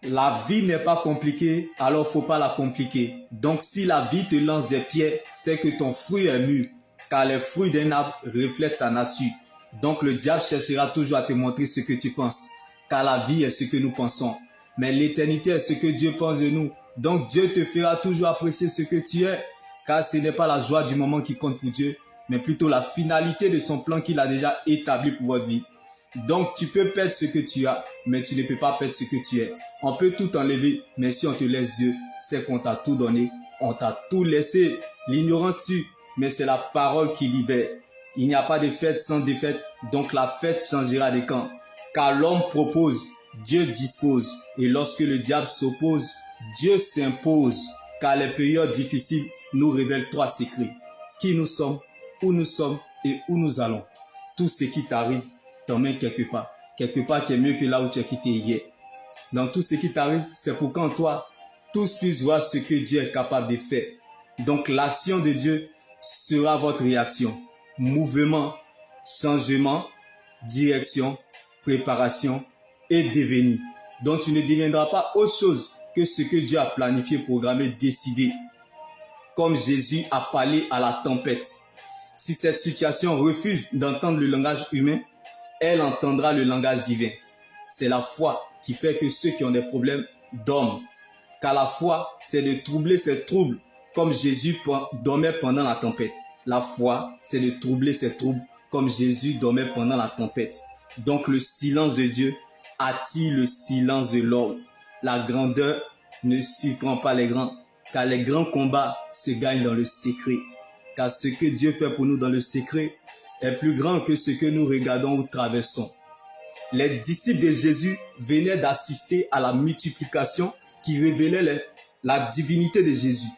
La vie n'est pas compliquée, alors faut pas la compliquer. Donc si la vie te lance des pierres, c'est que ton fruit est mûr, car les fruits d'un arbre reflètent sa nature. Donc le diable cherchera toujours à te montrer ce que tu penses, car la vie est ce que nous pensons. Mais l'éternité est ce que Dieu pense de nous. Donc Dieu te fera toujours apprécier ce que tu es, car ce n'est pas la joie du moment qui compte pour Dieu, mais plutôt la finalité de son plan qu'il a déjà établi pour votre vie. Donc tu peux perdre ce que tu as, mais tu ne peux pas perdre ce que tu es. On peut tout enlever, mais si on te laisse Dieu, c'est qu'on t'a tout donné, on t'a tout laissé. L'ignorance tue, mais c'est la parole qui libère. Il n'y a pas de fête sans défaite, donc la fête changera de camp. Car l'homme propose, Dieu dispose. Et lorsque le diable s'oppose, Dieu s'impose. Car les périodes difficiles nous révèlent 3 secrets. Qui nous sommes, où nous sommes et où nous allons. Tout ce qui t'arrive t'emmène quelque part qui est mieux que là où tu as quitté hier. Dans tout ce qui t'arrive, c'est pour qu'en toi, tous puissent voir ce que Dieu est capable de faire. Donc l'action de Dieu sera votre réaction. Mouvement, changement, direction, préparation et devenir. Donc tu ne deviendras pas autre chose que ce que Dieu a planifié, programmé, décidé. Comme Jésus a parlé à la tempête. Si cette situation refuse d'entendre le langage humain, elle entendra le langage divin. C'est la foi qui fait que ceux qui ont des problèmes dorment. Car la foi, c'est de troubler ces troubles, comme Jésus dormait pendant la tempête. La foi, c'est de troubler ces troubles, comme Jésus dormait pendant la tempête. Donc le silence de Dieu attire le silence de l'homme. La grandeur ne surprend pas les grands, car les grands combats se gagnent dans le secret. Car ce que Dieu fait pour nous dans le secret est plus grand que ce que nous regardons ou traversons. Les disciples de Jésus venaient d'assister à la multiplication qui révélait la divinité de Jésus.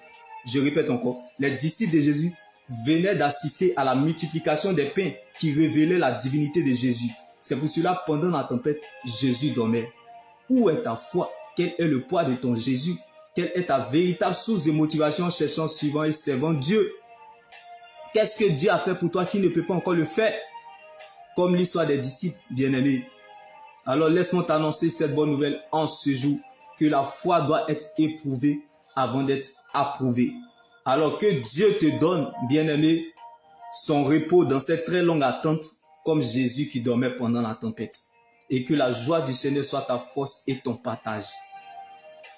Je répète encore, les disciples de Jésus venaient d'assister à la multiplication des pains qui révélait la divinité de Jésus. C'est pour cela, pendant la tempête, Jésus dormait. Où est ta foi? Quel est le poids de ton Jésus? Quelle est ta véritable source de motivation cherchant, suivant et servant Dieu? Qu'est-ce que Dieu a fait pour toi qui ne peut pas encore le faire? Comme l'histoire des disciples bien-aimés. Alors laisse-moi t'annoncer cette bonne nouvelle en ce jour, que la foi doit être éprouvée avant d'être approuvée. Alors que Dieu te donne, bien-aimé, son repos dans cette très longue attente, comme Jésus qui dormait pendant la tempête. Et que la joie du Seigneur soit ta force et ton partage.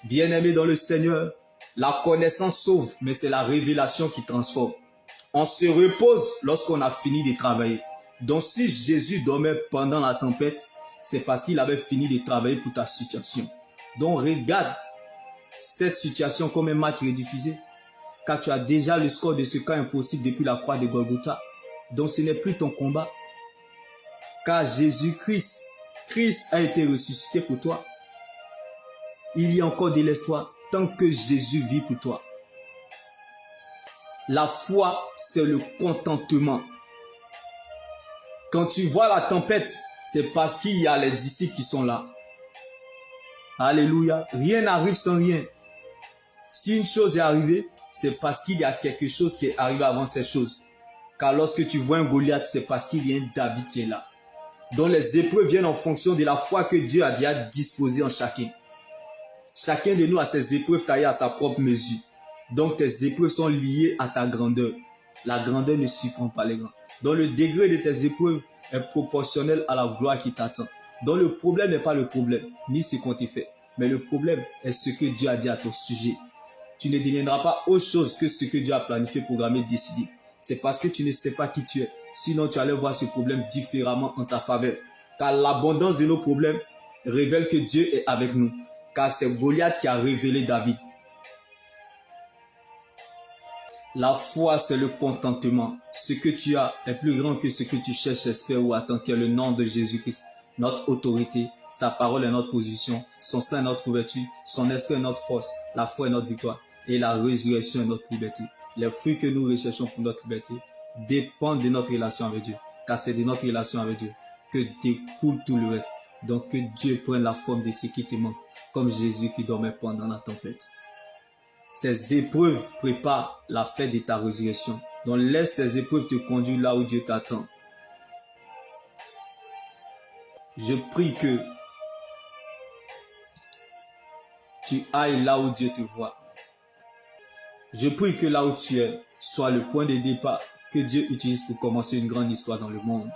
Bien-aimé dans le Seigneur, la connaissance sauve, mais c'est la révélation qui transforme. On se repose lorsqu'on a fini de travailler. Donc si Jésus dormait pendant la tempête, c'est parce qu'il avait fini de travailler pour ta situation. Donc regarde cette situation comme un match rediffusé, car tu as déjà le score de ce cas impossible depuis la croix de Golgotha. Donc ce n'est plus ton combat, car Jésus-Christ, Christ a été ressuscité pour toi. Il y a encore de l'espoir tant que Jésus vit pour toi. La foi, c'est le contentement. Quand tu vois la tempête, c'est parce qu'il y a les disciples qui sont là. Alléluia. Rien n'arrive sans rien. Si une chose est arrivée, c'est parce qu'il y a quelque chose qui est arrivé avant cette chose. Car lorsque tu vois un Goliath, c'est parce qu'il y a un David qui est là. Donc les épreuves viennent en fonction de la foi que Dieu a déjà disposée en chacun. Chacun de nous a ses épreuves taillées à sa propre mesure. Donc tes épreuves sont liées à ta grandeur. La grandeur ne surprend pas les grands. Donc le degré de tes épreuves est proportionnel à la gloire qui t'attend. Donc le problème n'est pas le problème, ni ce qu'on t'a fait. Mais le problème est ce que Dieu a dit à ton sujet. Tu ne deviendras pas autre chose que ce que Dieu a planifié, programmé, décidé. C'est parce que tu ne sais pas qui tu es. Sinon tu allais voir ce problème différemment en ta faveur. Car l'abondance de nos problèmes révèle que Dieu est avec nous. Car c'est Goliath qui a révélé David. La foi, c'est le contentement. Ce que tu as est plus grand que ce que tu cherches, espères ou attends, qui est le nom de Jésus-Christ. Notre autorité, sa parole est notre position, son sein est notre couverture, son esprit est notre force, la foi est notre victoire et la résurrection est notre liberté. Les fruits que nous recherchons pour notre liberté dépendent de notre relation avec Dieu. Car c'est de notre relation avec Dieu que découle tout le reste. Donc que Dieu prenne la forme de ce qui te manque, comme Jésus qui dormait pendant la tempête. Ces épreuves préparent la fête de ta résurrection. Donc laisse ces épreuves te conduire là où Dieu t'attend. Je prie que tu ailles là où Dieu te voit. Je prie que là où tu es soit le point de départ que Dieu utilise pour commencer une grande histoire dans le monde.